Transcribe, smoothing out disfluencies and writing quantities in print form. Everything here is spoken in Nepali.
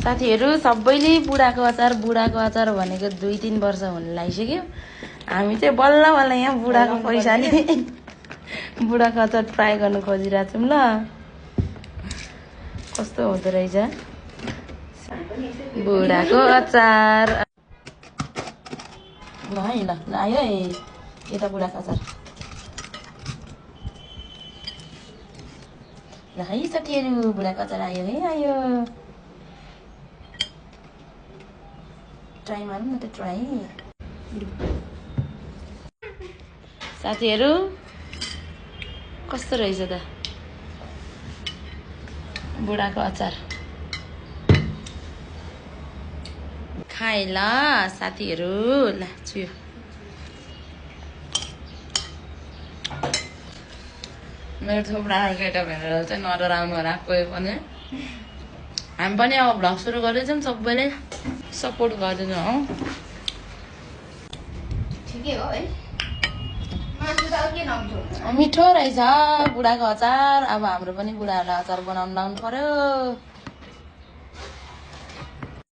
साथीहरू सबैले बुढाको अचार भनेको 2-3 वर्ष हुन लागिसक्यो। हामी चाहिँ बल्ल बल्ल यहाँ बुढाको पैसाले बुढाको अचार ट्राई गर्नु खोजिरहेको छौँ। ल कस्तो हुँदो रहेछ बुढाको अचार। ल है ल आयो है यता बुढाको अचार। ल है साथीहरू बुढाको अचार आयो है आयो। ट्राई मारौँ न त ट्राई। साथीहरू कस्तो रहेछ त बुढाको अचार। खाए ल साथीहरू। ल चुयो मेरो थोप्रा केटा भनेर चाहिँ नडराउनु होला कोही पनि। हामी पनि अब भ्लग सुरु गर्दैछौँ। सबैले सपोर्ट गरिदिनु हो। ठिकै हो है। मिठो रहेछ बुढाको अचार। अब हाम्रो पनि बुढाहरूलाई अचार बनाउनु लाउनु पर्यो।